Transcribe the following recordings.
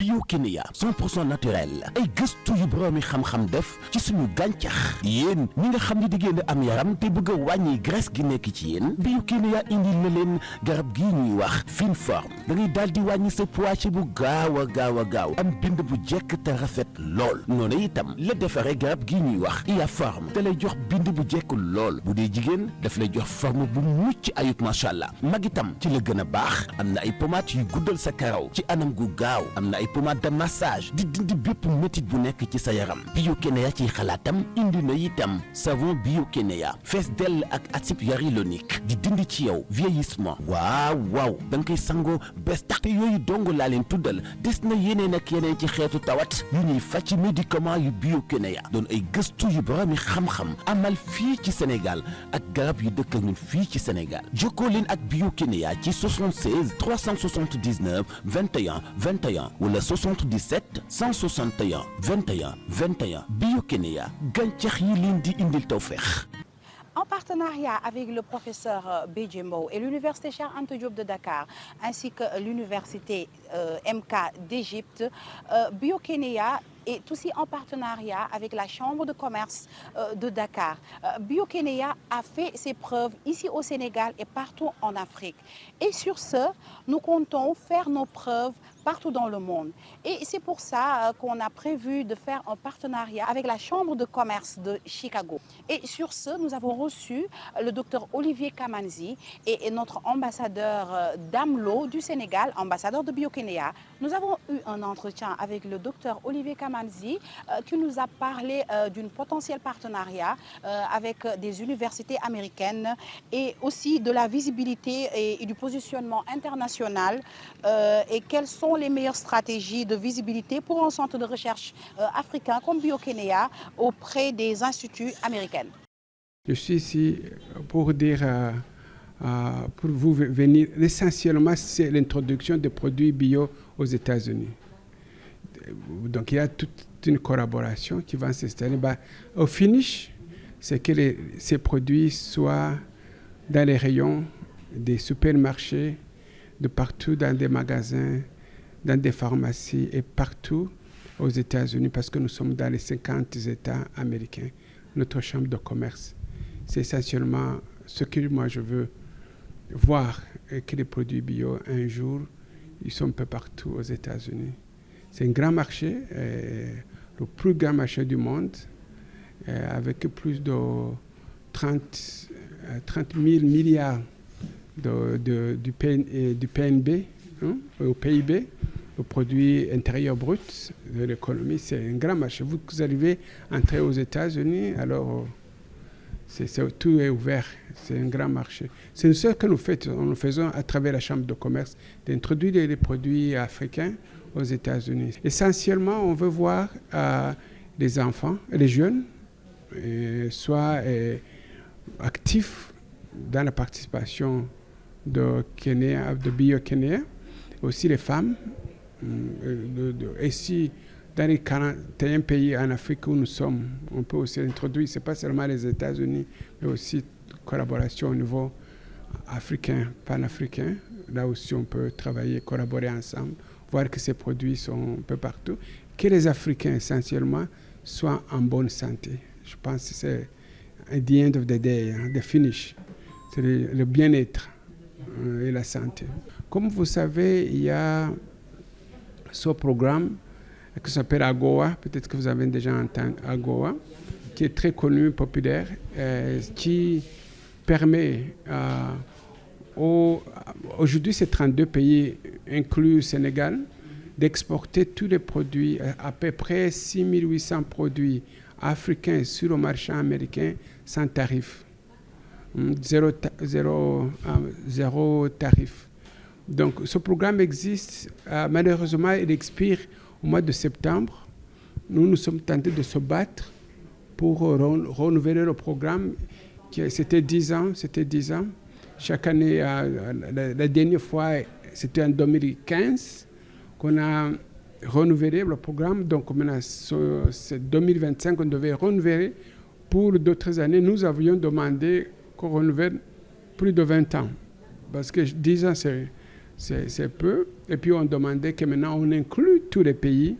Bio Kenya 100% naturel ay gëstu yu boroomi xam-xam def ci suñu gàncax yéen ñi nga xam ne di ngeen am yaram te bëgg a wàññi graisse gi nekk ci yéen Bio Kenya indi na leen garab gi ñuy wax fine forme da ngay daal di wàññi sa poids ci bu gaaw a gaaw am bind bu jekk te rafet lool noonu itam la defaree garab gi ñuy wax IA forme te lay jox bind bu jekk lool bu dee jigéen daf lay jox forme bu mucc ayib macha allah mag itam ci la gën a baax am na ay pommades yu guddal sa karaw ci anam gu gaaw am na ay pommade de massage di dindi bépp métit bu nekk ci sa yaram Bio Kenya ci xalaatam indi na itam savon Bio Kenya fees dell ak acide hyaluronique di dindi ci yow vieillissement waaw da nga koy sangoo bés tax te yooyu dong laa leen tuddal des na yeneen ak yeneen ci xeetu tawat yu ñuy faj ci médicament yu Bio Kenya doon ay gëstu yu boroomi xam-xam amal fii ci Sénégal ak garab yu dëkk ak ñun fii ci Sénégal jokkoo leen ak Bio Kenya ci 76 379 21 21 wala 77 161 21 21 Bio Kenya gàncax yi leen di indil tawfeex. En partenariat avec le professeur B.J. Mbow et l'université Cheikh Anta Diop de Dakar ainsi que l'université MK d'Égypte, Bio Kenya est aussi en partenariat avec la Chambre de commerce de Dakar. Bio Kenya a fait ses preuves ici au Sénégal et partout en Afrique. Et sur ce, nous comptons faire nos preuves partout dans le monde. Et c'est pour ça qu'on a prévu de faire un partenariat avec la Chambre de commerce de Chicago. Et sur ce, nous avons reçu le docteur Olivier Kamanzi et notre ambassadeur Damlo du Sénégal, ambassadeur de Bio Kenya. Nous avons eu un entretien avec le docteur Olivier Kamanzi qui nous a parlé d'un potentiel partenariat avec des universités américaines et aussi de la visibilité et du positionnement international et quelles sont les meilleures stratégies de visibilité pour un centre de recherche africain comme Bio Kenya auprès des instituts américains. Je suis ici pour dire, pour vous venir, essentiellement c'est l'introduction des produits bio aux États-Unis. Donc il y a toute une collaboration qui va s'installer. Au finish, c'est que ces produits soient dans les rayons des supermarchés, de partout dans des magasins, dans des pharmacies et partout aux États-Unis parce que nous sommes dans les 50 États américains. Notre chambre de commerce, c'est essentiellement ce que moi je veux voir, que les produits bio, un jour, ils sont un peu partout aux États-Unis. C'est un grand marché, le plus grand marché du monde, avec plus de 30 000 milliards du PNB, au PIB, le produit intérieur brut de l'économie. C'est un grand marché. Vous arrivez à entrer aux États-Unis, alors tout est ouvert. C'est un grand marché. C'est ce que nous faisons à travers la Chambre de commerce, d'introduire les produits africains aux États-Unis. Essentiellement, on veut voir les enfants, les jeunes, soit actifs dans la participation de Bio Kenya, aussi les femmes. Ici, dans les 41 pays en Afrique où nous sommes, on peut aussi introduire, ce n'est pas seulement les États-Unis, mais aussi collaboration au niveau africain, panafricain. Là aussi, on peut travailler, collaborer ensemble, voir que ces produits sont un peu partout, que les Africains essentiellement soient en bonne santé. Je pense que c'est at the end of the day, the finish, c'est le bien-être et la santé. Comme vous savez, il y a ce programme qui s'appelle AGOA, peut-être que vous avez déjà entendu AGOA, qui est très connu, populaire, qui permet aujourd'hui, c'est 32 pays, inclus Sénégal, d'exporter tous les produits, à peu près 6 800 produits africains sur le marché américain sans tarif. Zéro tarif. Donc ce programme existe. Malheureusement, il expire au mois de septembre. Nous sommes tentés de se battre pour renouveler le programme. C'était 10 ans. Chaque année, la dernière fois, c'était en 2015 qu'on a renouvelé le programme. Donc maintenant, c'est 2025 qu'on devait renouveler. Pour d'autres années, nous avions demandé qu'on renouvelle plus de 20 ans. Parce que 10 ans, c'est peu. Et puis on demandait que maintenant on inclue tous les pays,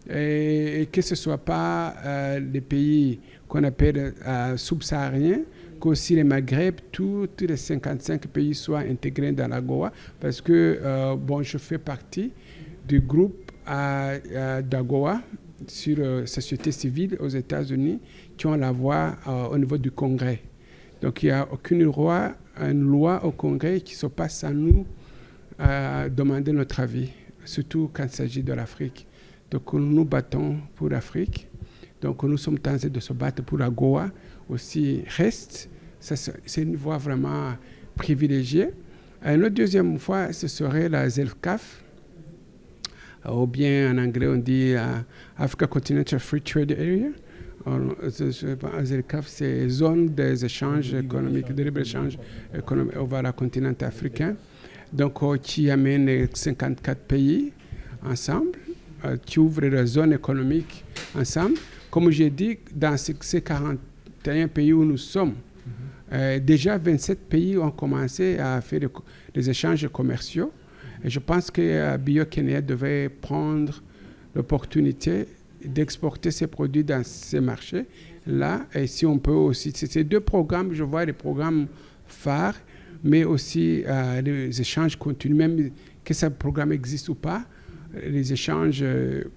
et que ce ne soit pas les pays qu'on appelle subsahariens, qu'aussi les Maghreb, tous les 55 pays soient intégrés dans l'AGOA, parce que je fais partie du groupe d'AGOA sur société civile aux États-Unis qui ont la voix au niveau du Congrès. Donc il n'y a aucune loi au Congrès qui se passe sans nous demander notre avis, surtout quand il s'agit de l'Afrique. Donc nous nous battons pour l'Afrique. Donc nous sommes tentés de se battre pour l'AGOA aussi reste. C'est une voie vraiment privilégiée. Une autre deuxième voie, ce serait la ZLCAF, ou bien en anglais on dit Africa Continental Free Trade Area. ZLCAF, c'est Zone des échanges économiques, de libre-échange économique over le continent africain. Donc qui amène 54 pays ensemble, qui ouvre la zone économique ensemble. Comme j'ai dit, dans ces 41 pays où nous sommes, déjà 27 pays ont commencé à faire des échanges commerciaux. Et je pense que Bio-Kenya devait prendre l'opportunité d'exporter ses produits dans ces marchés-là. Et si on peut aussi, ces deux programmes, je vois les programmes phares, mais aussi les échanges continuent, même que ce programme existe ou pas, les échanges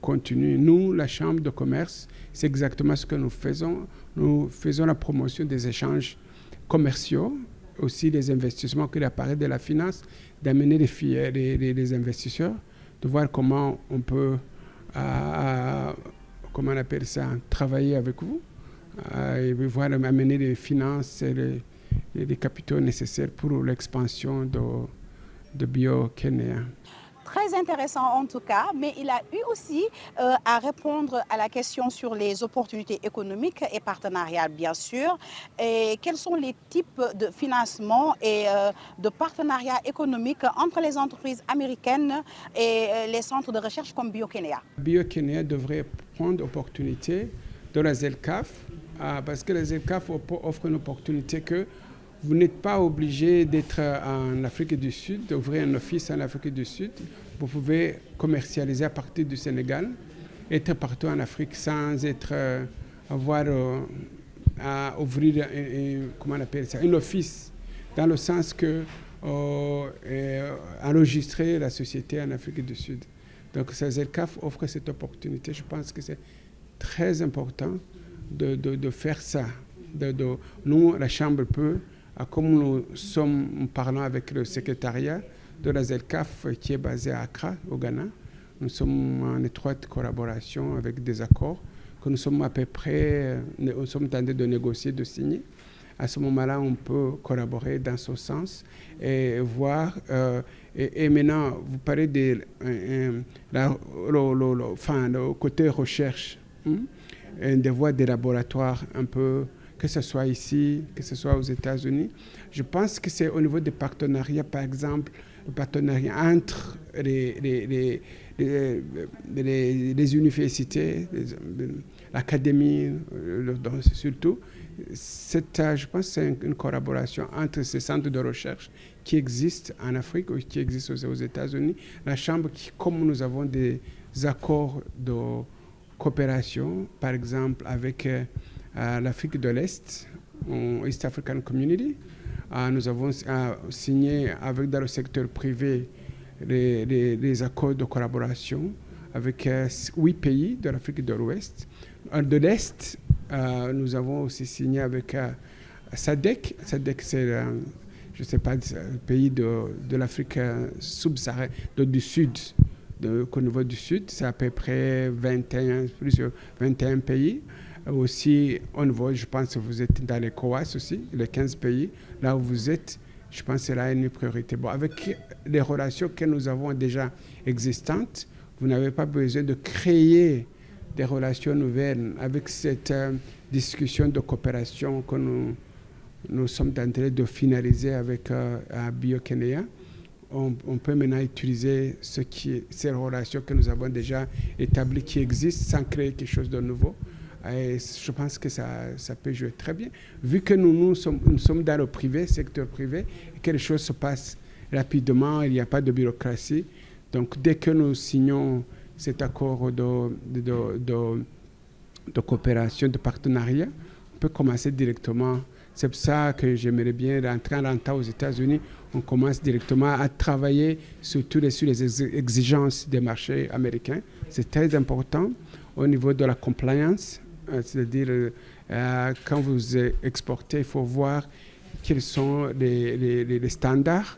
continuent. Nous, la Chambre de commerce, c'est exactement ce que nous faisons. Nous faisons la promotion des échanges commerciaux, aussi des investissements qui apparaissent de la finance, d'amener les investisseurs, de voir comment on peut, comment on appelle ça, travailler avec vous, et voir amener les finances et les capitaux nécessaires pour l'expansion de Bio-Kenya. Très intéressant en tout cas, mais il a eu aussi à répondre à la question sur les opportunités économiques et partenariales, bien sûr. Et quels sont les types de financement et de partenariats économiques entre les entreprises américaines et les centres de recherche comme Bio-Kenya? Bio-Kenya devrait prendre l'opportunité de la ZLCAF, parce que la ZLCAF offre une opportunité que vous n'êtes pas obligé d'être en Afrique du Sud, d'ouvrir un office en Afrique du Sud. Vous pouvez commercialiser à partir du Sénégal, être partout en Afrique sans avoir à ouvrir comment on appelle ça, un office, dans le sens que enregistrer la société en Afrique du Sud. Donc, ZLCAF offre cette opportunité. Je pense que c'est très important de faire ça. Nous, la Chambre peut, comme nous parlons avec le secrétariat de la ZLCAF qui est basé à Accra, au Ghana, nous sommes en étroite collaboration avec des accords que nous sommes à peu près, nous sommes en train de négocier, de signer. À ce moment-là, on peut collaborer dans ce sens et voir. Et maintenant, vous parlez de le côté recherche, des voies des laboratoires un peu, que ce soit ici, que ce soit aux États-Unis. Je pense que c'est au niveau des partenariats, par exemple, le partenariat entre les universités, l'académie, surtout. Je pense que c'est une collaboration entre ces centres de recherche qui existent en Afrique ou qui existent aux États-Unis. La Chambre, comme nous avons des accords de coopération, par exemple, avec l'Afrique de l'Est, East African Community. Nous avons signé dans le secteur privé les accords de collaboration avec 8 pays de l'Afrique de l'Ouest. De l'Est, nous avons aussi signé avec SADC. SADC, c'est, je ne sais pas, le pays de l'Afrique subsaharienne, du Sud. Au niveau du Sud, c'est à peu près 21 pays. Aussi, au niveau, je pense que vous êtes dans les COAS aussi, les 15 pays. Là où vous êtes, je pense que c'est là une priorité. Bon, avec les relations que nous avons déjà existantes, vous n'avez pas besoin de créer des relations nouvelles. Avec cette discussion de coopération que nous sommes en train de finaliser avec Bio-Kenya, on peut maintenant utiliser ces relations que nous avons déjà établies, qui existent, sans créer quelque chose de nouveau. Et je pense que ça peut jouer très bien. Vu que nous sommes dans le privé, secteur privé, et que les choses se passent rapidement, il n'y a pas de bureaucratie. Donc, dès que nous signons cet accord de coopération, de partenariat, on peut commencer directement. C'est pour ça que j'aimerais bien rentrer en rentrant aux États-Unis. On commence directement à travailler sur les exigences des marchés américains. C'est très important au niveau de la compliance, c'est-à-dire quand vous exportez, il faut voir quels sont les standards,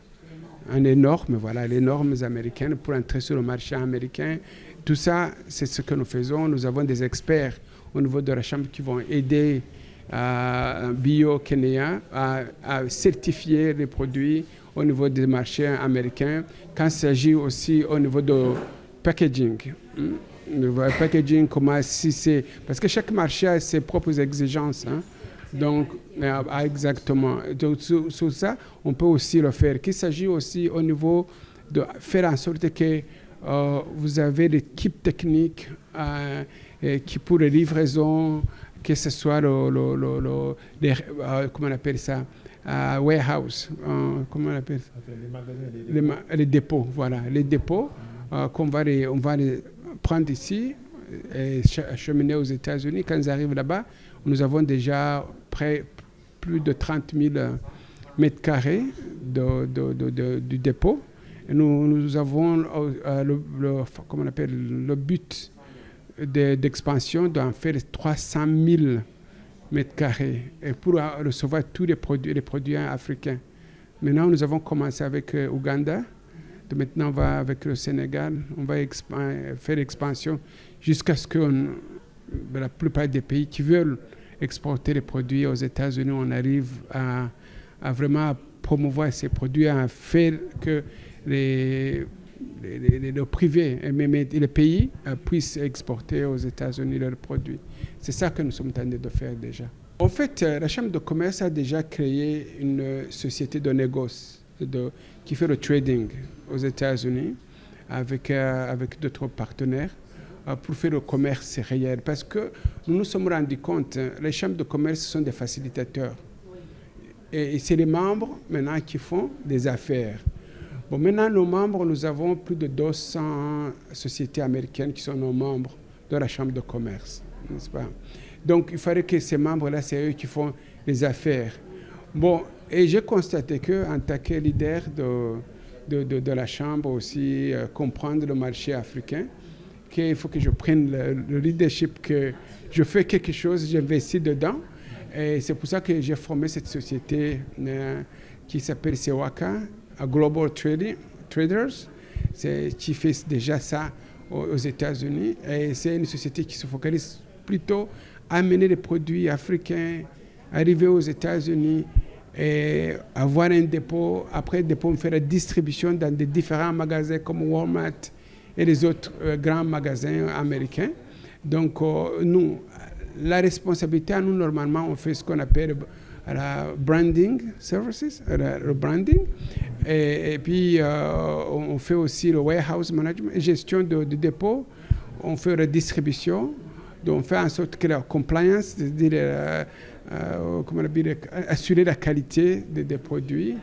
les normes, voilà, les normes américaines pour entrer sur le marché américain. Tout ça, c'est ce que nous faisons. Nous avons des experts au niveau de la Chambre qui vont aider Bio-Kenya à certifier les produits au niveau des marchés américains. Quand il s'agit aussi au niveau de packaging, le packaging, comment si c'est... Parce que chaque marché a ses propres exigences. Donc, exactement. Donc, sur ça, on peut aussi le faire. Qu'il s'agit aussi au niveau de faire en sorte que vous avez l'équipe technique qui pour les livraisons, que ce soit comment on appelle ça, warehouse, comment on appelle ça, les dépôts, voilà, les dépôts on va les prendre ici et acheminer aux États-Unis. Quand ils arrivent là-bas, nous avons déjà plus de 30 000 mètres carrés du dépôt. Et nous avons comment on appelle, le but d'expansion d'en faire 300 000 mètres carrés et pour recevoir tous les produits africains. Maintenant, nous avons commencé avec Ouganda. Maintenant, on va avec le Sénégal. On va faire l'expansion jusqu'à ce que la plupart des pays qui veulent exporter les produits aux États-Unis, on arrive à vraiment promouvoir ces produits, à faire que le privé et même les pays puissent exporter aux États-Unis leurs produits. C'est ça que nous sommes en train de faire déjà. En fait, la Chambre de commerce a déjà créé une société de négoce qui fait le trading aux États-Unis avec d'autres partenaires pour faire le commerce réel. Parce que nous nous sommes rendus compte, les chambres de commerce sont des facilitateurs. Et c'est les membres maintenant qui font des affaires. Bon, maintenant, nos membres, nous avons plus de 200 sociétés américaines qui sont nos membres de la Chambre de commerce, n'est-ce pas? Donc, il fallait que ces membres-là, c'est eux qui font les affaires. Bon, et j'ai constaté qu'en tant que leader de la Chambre aussi, comprendre le marché africain, qu'il faut que je prenne le leadership, que je fais quelque chose, j'investis dedans. Et c'est pour ça que j'ai formé cette société qui s'appelle Sewaka, Global Traders, qui fait déjà ça aux États-Unis. Et c'est une société qui se focalise plutôt à amener les produits africains, arriver aux États-Unis et avoir un dépôt. Après le dépôt, on fait la distribution dans des différents magasins comme Walmart et les autres grands magasins américains. Donc, nous, la responsabilité à nous, normalement, on fait ce qu'on appelle la branding services, le branding. Et puis, on fait aussi le warehouse management, gestion de dépôt. On fait la distribution. Donc, on fait en sorte que la compliance, c'est-à-dire assurer la qualité des produits,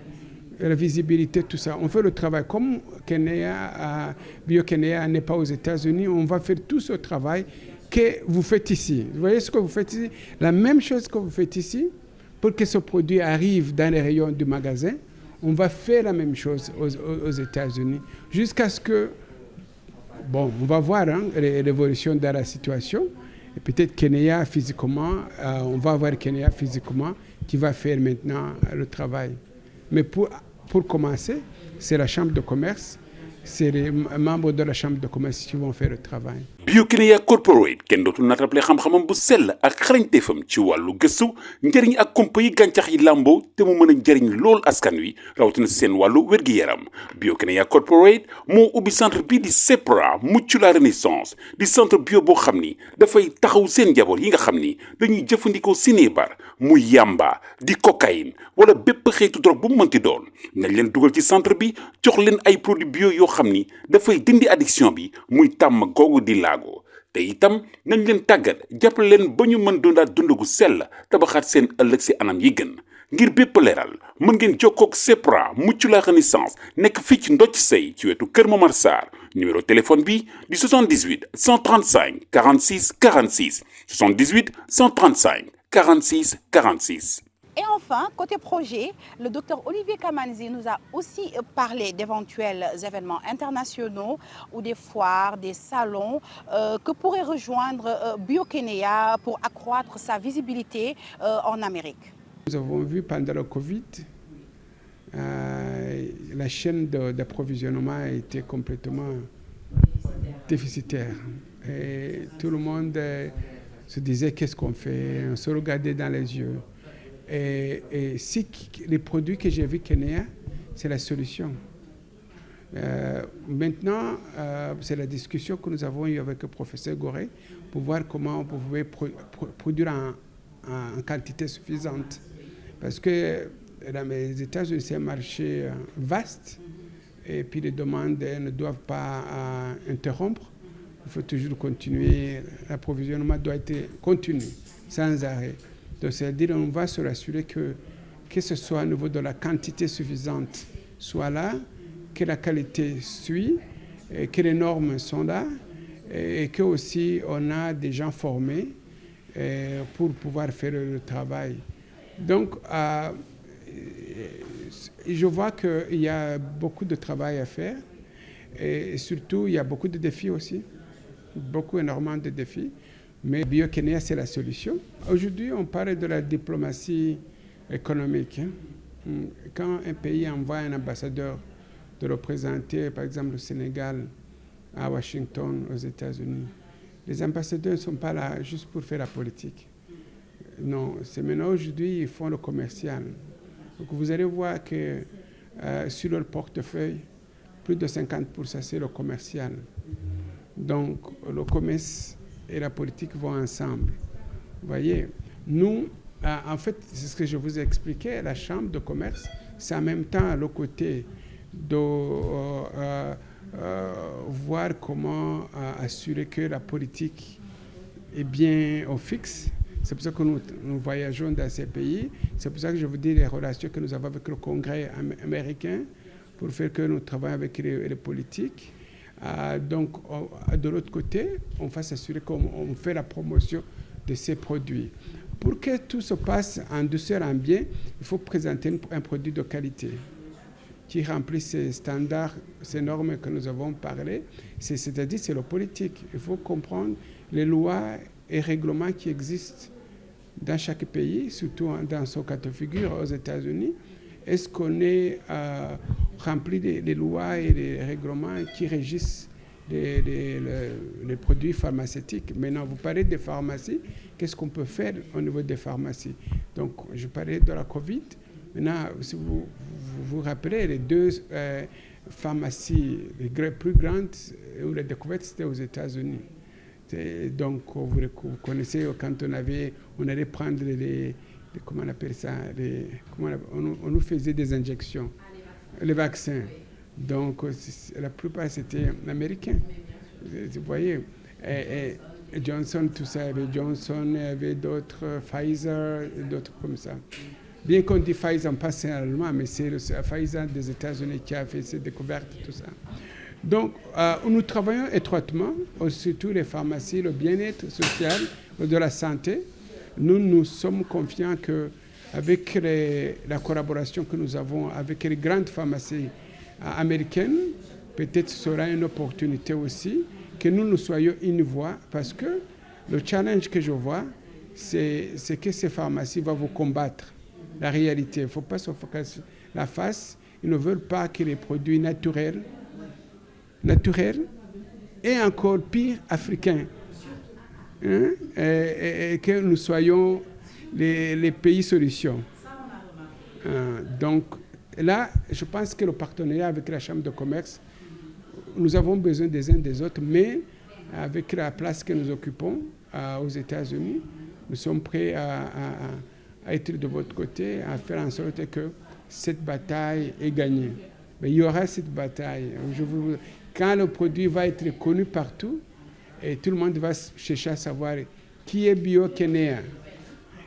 la visibilité, tout ça. On fait le travail. Comme Bio-Kenya n'est pas aux États-Unis, on va faire tout ce travail que vous faites ici. Vous voyez ce que vous faites ici? La même chose que vous faites ici, pour que ce produit arrive dans les rayons du magasin, on va faire la même chose aux États-Unis, jusqu'à ce que, bon, on va voir l'évolution de la situation. Et peut-être Kenya physiquement, on va avoir Kenya physiquement qui va faire maintenant le travail. Mais pour commencer, c'est la Chambre de commerce, c'est les membres de la Chambre de commerce qui vont faire le travail. Bio-Kenya Corporate kenn dootul natable xam-xamam bu sell ak xarañteefam ci wàllu gëstu njëriñ ak kumpa yi gàncax yi làmboo te mu mën a njëriñ lool askan wi rawatina seen wàllu wér-gi-yaram. Bio-Kenya Corporate moo ubbi centre bii di CEPRA mucc la renaissance di centre bio boo xam ni dafay taxaw seen njaboot yi nga xam ni dañuy jëfandikoo sinébar muy yamba di cocaïne wala bépp xeetu drogue bu mu mënti doon nañ leen dugal ci centre bi jox leen ay produits bio yoo xam ni dafay dindi addiction bi muy tàmm googu di laago te itam nañ leen tàggat jàppale leen ba ñu mën dundaat dund gu sell tabaxaat seen ëllëg si anam yi gën ngir bépp leeral mën ngeen jokkoo ak CEPRA mucc la renaissance nekk fii ci Ndocc Sey ci wetu Kër Momar Sarr numéro téléphone bi di 78 135 46 46 78 135 46 46. Et enfin, côté projet, le docteur Olivier Kamanzi nous a aussi parlé d'éventuels événements internationaux ou des foires, des salons que pourrait rejoindre Bio-Kenya pour accroître sa visibilité en Amérique. Nous avons vu pendant le Covid, la chaîne d'approvisionnement a été complètement déficitaire. Et tout le monde se disait qu'est-ce qu'on fait, on se regardait dans les yeux. Et si les produits que j'ai vus Kenya, c'est la solution. Maintenant, c'est la discussion que nous avons eue avec le professeur Goré pour voir comment on pouvait produire en quantité suffisante. Parce que dans les États-Unis, c'est un marché vaste et puis les demandes ne doivent pas interrompre. Il faut toujours continuer. L'approvisionnement doit être continu, sans arrêt. Donc, c'est-à-dire qu'on va se rassurer que ce soit au niveau de la quantité suffisante soit là, que la qualité suit, et que les normes sont là et que aussi on a des gens formés pour pouvoir faire le travail. Donc, je vois qu'il y a beaucoup de travail à faire et surtout, il y a beaucoup de défis aussi, énormément de défis. Mais Bio-Kenya, c'est la solution. Aujourd'hui, on parle de la diplomatie économique. Quand un pays envoie un ambassadeur de représenter, par exemple, le Sénégal à Washington, aux États-Unis, les ambassadeurs ne sont pas là juste pour faire la politique. Non, c'est maintenant aujourd'hui, ils font le commercial. Donc vous allez voir que sur leur portefeuille, plus de 50%, c'est le commercial. Donc le commerce et la politique vont ensemble. Vous voyez, nous, en fait, c'est ce que je vous ai expliqué, la chambre de commerce, c'est en même temps le côté de voir comment assurer que la politique est bien au fixe. C'est pour ça que nous voyageons dans ces pays. C'est pour ça que je vous dis les relations que nous avons avec le Congrès américain pour faire que nous travaillons avec les politiques. Donc, de l'autre côté, on va s'assurer qu'on fait la promotion de ces produits. Pour que tout se passe en douceur, en bien, il faut présenter un produit de qualité qui remplit ces standards, ces normes que nous avons parlé. C'est-à-dire, c'est le politique. Il faut comprendre les lois et règlements qui existent dans chaque pays, surtout dans son cas de figure aux États-Unis. Est-ce qu'on est rempli des lois et des règlements qui régissent les produits pharmaceutiques? Maintenant, vous parlez des pharmacies. Qu'est-ce qu'on peut faire au niveau des pharmacies? Donc, je parlais de la COVID. Maintenant, si vous vous rappelez, les deux pharmacies les plus grandes où la découverte, c'était aux États-Unis. Donc, vous connaissez quand on allait prendre comment on appelle ça, on nous faisait des injections, les vaccins. Donc, la plupart, c'était américain. Vous voyez, et Johnson, tout ça, il y avait Johnson, il y avait d'autres, Pfizer, d'autres comme ça. Bien qu'on dit Pfizer, on passe en allemand, mais c'est le Pfizer des États-Unis qui a fait ces découvertes, tout ça. Donc, nous travaillons étroitement, surtout les pharmacies, le bien-être social, de la santé. Nous sommes confiants qu'avec la collaboration que nous avons avec les grandes pharmacies américaines, peut-être ce sera une opportunité aussi que nous soyons une voix, parce que le challenge que je vois, c'est que ces pharmacies vont vous combattre. La réalité, il ne faut pas se focaliser la face. Ils ne veulent pas que les produits naturels et encore pire, africains, hein, et que nous soyons les pays solutions. Donc là, je pense que le partenariat avec la Chambre de commerce, nous avons besoin des uns des autres, mais avec la place que nous occupons aux États-Unis, nous sommes prêts à être de votre côté, à faire en sorte que cette bataille est gagnée. Mais il y aura cette bataille. Quand le produit va être connu partout, et tout le monde va chercher à savoir qui est Bio-Kenya,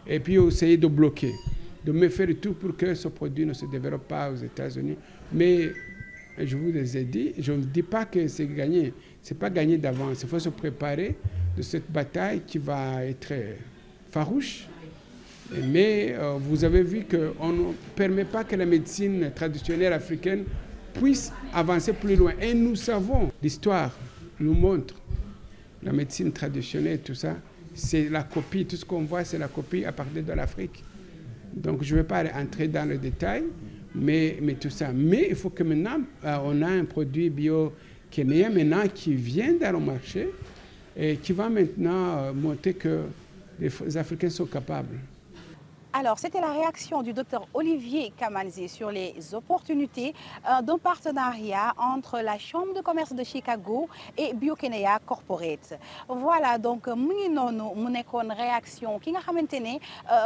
et puis essayer de bloquer. de me faire tout pour que ce produit ne se développe pas aux États-Unis. Mais je vous les ai dit, je ne dis pas que c'est gagné. Ce n'est pas gagné d'avance. Il faut se préparer de cette bataille qui va être farouche. Mais vous avez vu qu'on ne permet pas que la médecine traditionnelle africaine puisse avancer plus loin. Et nous savons, l'histoire nous montre, la médecine traditionnelle, tout ça, c'est la copie. Tout ce qu'on voit, c'est la copie à partir de l'Afrique. Donc, je ne vais pas entrer dans le détail, mais tout ça. Mais il faut que maintenant, on a un produit bio-kénien maintenant qui vient dans le marché et qui va maintenant montrer que les Africains sont capables. Alors, c'était la réaction du docteur Olivier Kamanzi sur les opportunités d'un partenariat entre la Chambre de commerce de Chicago et Biokénéa Corporate. Voilà, donc mu ngi noonu mu nekkoon réaction ki nga xamante ne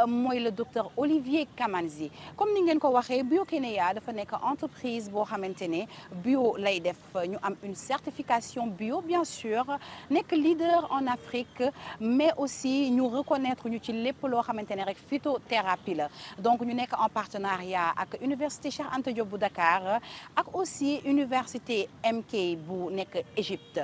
mooy le docteur Olivier Kamanzi. Comme ni ngeen ko waxee Biokénéa dafa nekk entreprise boo xamante ne bio lay def ñu am une certification bio bien sûr nekk leader en Afrique mais aussi ñu reconnaître ñu ci lépp loo xamante ne rek phytothérapie la donc ñu nekk en partenariat ak université Cheikh Anta Diop bu Dakar ak aussi université MK bu nekk Égypte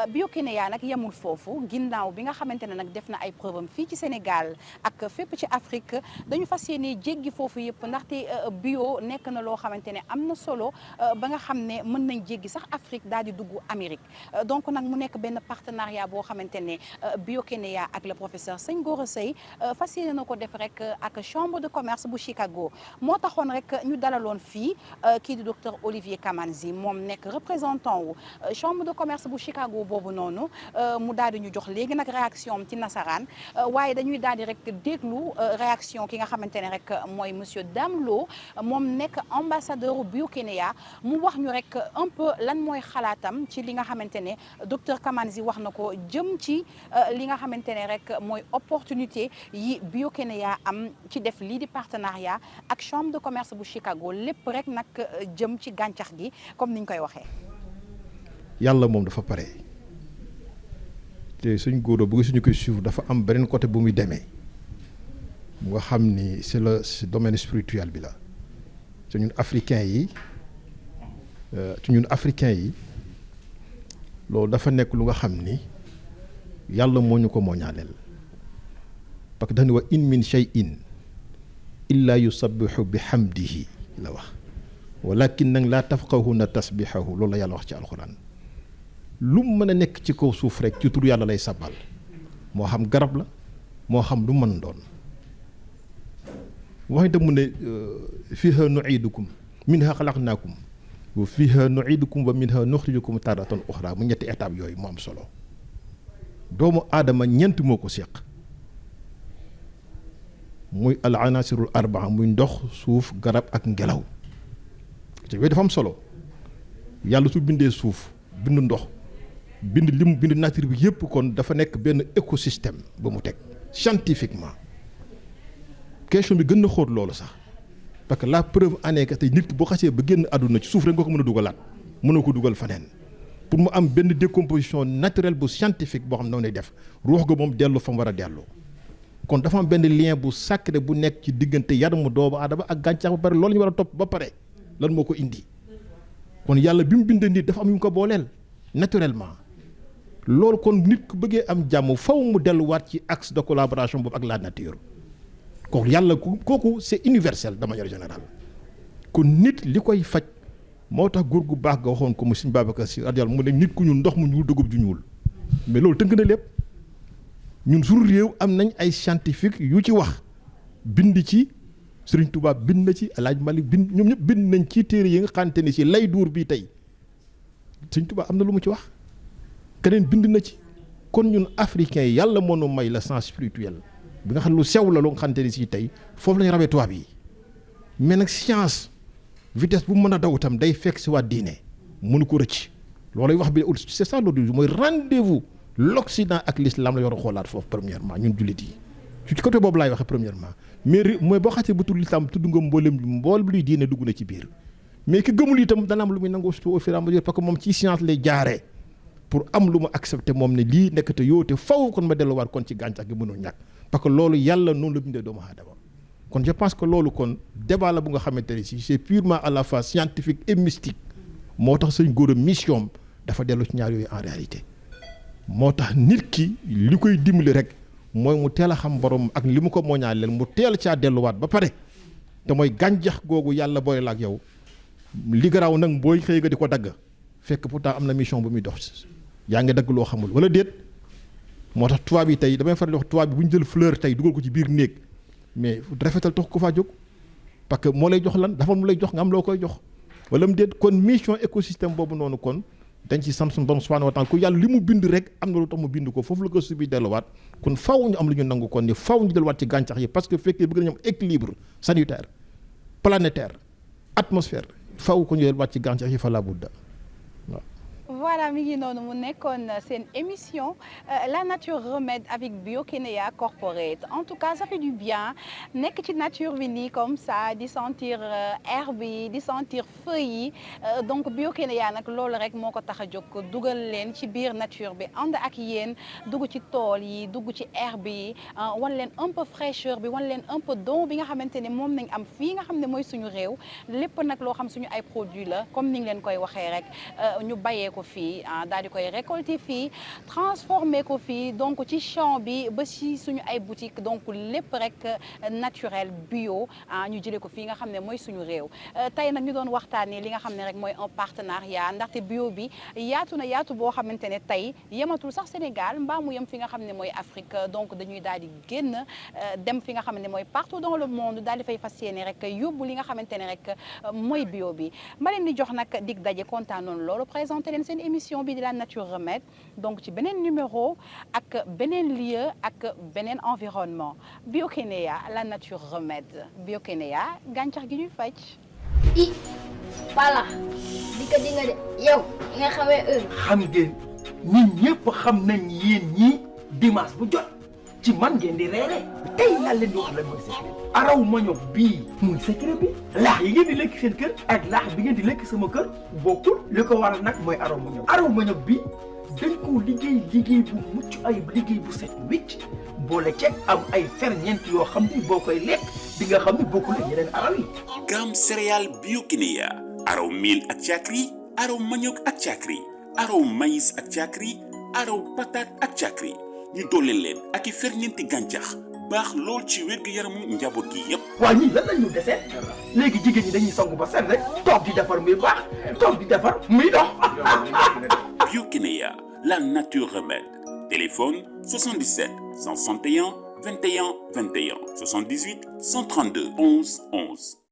Biokénéa nag yemul foofu ginnaaw bi nga xamante ne nag def na ay preuve am fii ci Sénégal ak fépp ci Afrique dañu fas yéene jéggi foofu yëpp ndaxte bio nekk na loo xamante ne am na solo ba nga xam ne mën nañ jéggi sax Afrique daal di dugg Amérique donc nag mu nekk benn partenariat boo xamante ne Biokénéa ak le professeur Sëñ Gora Seye fas yéene na ko def rek ak chambre de commerce bu Chicago moo taxoon rek ñu dalaloon fii kii di docteur Olivier Kamanzi moom nekk représentant wu chambre de commerce bu Chicago boobu noonu mu daal di ñu jox léegi nag réaction am ci nasaraan waaye dañuy daal di rek déglu réaction ki nga xamante ne rek mooy monsieur Dame Lo moom nekk ambassadeur Biokénéa mu wax ñu rek un peu lan mooy xalaatam ci li nga xamante ne docteur Kamanzi wax na ko jëm ci li nga xamante ne rek mooy opportunité yi Biokénéa am ci def lii di partenariat ak chambre de commerce bu Chicago lépp rek nag jëm ci gàncax gi comme niñ koy waxee. yàlla moom dafa pare te suñ góor bu suñu koy suivre dafa am beneen côté bu muy demee mu nga xam ni c'est le domaine spirituel bi la te ñun africains yi loolu dafa nekk lu nga xam ni yàlla moo ñu ko mooñaaleel parce que dañu wa in min shay'in illa yusabbihu bihamdihi la wax walakin nag laa tafqahuna tasbihahu loolu la yàlla wax ci alxuraan lu mu mën a nekk ci kaw suuf rek ci tur yàlla lay sabal moo xam garab la moo xam lu mën doon wax itam mu ne fiha nu'idukum minha xalaqnaakum wa fiha nu'idukum wa minha nuxrijukum taratan uxra mu ñetti étape yooyu mu am solo doomu aadama ñeent moo ko séq muy al anasirul arbaa muy ndox suuf garab ak ngelaw te yooyu dafa am solo yàlla su bindee suuf bind ndox bind lim bind nature bi yépp kon dafa nekk benn écosystème ba mu teg scientifiquement question bi gën na xóot loolu sax parce que la preuve en est que tey nit ki boo xasee ba génn àdduna ci suuf rek nga ko mën a dugalaat mënoo ko dugal faneen pour mu am benn décomposition naturelle bu scientifique boo xam ne noonu lay def ruux ga moom dellu fa mu war a dellu kon dafa am benn lien bu sacré bu nekk ci diggante yaramu doomu aadama ak gàncax ba pare loolu ñu war a topp ba pare lan moo ko indi kon yàlla bi mu bind nit dafa am yu mu ko booleel naturellement loolu kon nit ku bëggee am jàmm faw mu delluwaat ci axe de collaboration boobu ak la nature kooku yàlla kooku c'est universel de manière générale kon nit li koy faj moo tax góor gu baax nga waxoon ko mu Sëñ Babacar Si radiyallahu mu ne nit ku ñuul ndox mu ñuul dugub ju ñuul mais loolu tënk na lépp ñun suñu réew am nañ ay scientifique yu ci wax bind ci Serigne Touba bind na ci El Hadj Malick bind ñoom ñëpp bind nañ ci téere yi nga xamante ni si lay duur bii tey Serigne Touba am na lu mu ci wax keneen bind na ci kon ñun africains yi yàlla moo nu may la sens spirituel bi nga xam ne lu sew la lu nga xamante ni si tey foofu lañu rawee tubaab yi mais nag science vitesse bu mën a daw itam day fekk si waa diine mënu ko rëcc loolay wax bi c'est ça l'autre mooy rendez-vous l'Occident ak l'islam la yor a xoolaat foofu premièrement ñun jullit yi ci côté boobu laay waxee premièrement mais mooy boo xasee ba tudd l'islam tudd nga mbool bi luy diine dugg na ci biir mais ki gëmul itam dana am lu muy nangoo surtout au fur et à mesure parce que moom ci science lay jaaree pour am lu mu accepté moom ne lii nekk te yow te faw kon ma delluwaat kon ci gàncax gi mënul ñàkk parce que loolu yàlla noonu la bindee doomu aadama kon je pense que loolu kon débat la bu nga xamante ne si c'est purement à la fois scientifique et mystique moo tax sëñ Gora mission dafa dellu ci ñaar yooyu en réalité moo tax nit ki li koy dimbali rek mooy mu teel a xam borom ak li mu ko mooñaaleel mu teel caa delluwaat ba pare te mooy gàncax googu yàlla boole la ak yow li garaaw nag booy xëy nga di ko dagg fekk pourtant am na mission bu muy dox yaa ngi dagg loo xamul wala déet moo tax tubaab yi tey damay faral di wax tubaab bi bu ñu jël fleur tey dugal ko ci biir néeg mais rafetal tax ko faa jóg parce que moo lay jox lan dafa mu lay jox nga am loo koy jox wala mu déet kon mission écosystème boobu noonu kon dañ ci sant suñu borom subhanahu wa taala ku yàlla li mu bind rek am na lu tax mu bind ko foofu la ko subi delluwaat kon faw ñu am lu ñu nangu kon ni faw ñu delluwaat ci gàncax yi parce que fekkee bëgg nañu am équilibre sanitaire planétaire atmosphère faw ko ñu delluwaat ci gàncax yi fa la budda waaw. Voilà mi ngi noonu mu nekkoon seen émission la nature remède avec Biokénéa Corporate en tout cas ça fait du bien nekk ci nature bi nii comme ça di sentir herbe yi di sentir feuilles yi donc Biokénéa nag loolu rek moo ko tax a jóg dugal leen ci biir nature bi ànd ak yéen dugg ci tool yi dugg ci herbe yi wan leen un peu fraîcheur bi wan leen un peu don bi nga xamante ne moom nañ am fii nga xam ne mooy suñu réew lépp nag loo xam suñu ay produits la comme ni ñu leen koy waxee rek ñu bayee ko fii daal di koy récolter fii transformer ko fii donc ci champ bi ba ci suñu ay boutique donc lépp rek naturel bio ñu jëlee ko fii nga xam ne mooy suñu réew tey nag ñu doon waxtaanee li nga xam ne rek mooy un partenariat ndaxte bio bi yaatu na yaatu boo xamante ne tey yematul sax Sénégal mbaa mu yem fi nga xam ne mooy Afrique donc dañuy daal di génn dem fi nga xam ne mooy partout dans le monde daal di fay fas yéene rek yóbbu li nga xamante ne rek mooy bio bi ma leen di jox nag dig daje kontaan noonu loolu présenté leen seen émission bi di la nature remède donc ci beneen numéro ak beneen lieu ak beneen environnement Biokénéa la nature remède Biokénéa gàncax gi ñuy faj. i voilà di ko di nga de yow nga xamee heure. xam ngeen ñun ñëpp xam nañ yéen ñii dimanche bu jot ci man ngeen di reere tey laa leen di wax lan mooy secret araw maño bii muy secret bi laax yi ngeen di lekk seen kër ak laax bi ngeen di lekk sama kër bokkul li ko waral nag mooy araw maño bii dañ ko liggéey bu mucc ayib liggéey bu set wicc boole ceeb am ay ferñeent yoo xam ni boo koy lekk di nga xam ni bokkul ak yeneen araw yi. gamme céréale Biokénéa araw mil ak caakri araw manioc ak caakri araw maïs ak caakri araw patate ak caakri ñu dooleel leen ak i ferñeenti gàncax baax lool ci wér-gu-yaramu njaboot gi yépp. waa ñii lan lañ ñu desee léegi jigéen ñi dañuy sangu ba set rek toog di defar muy baax toog di defar muy dox. Biokénéa la nature remède téléphone 77 161 21 21 78 132 11 11.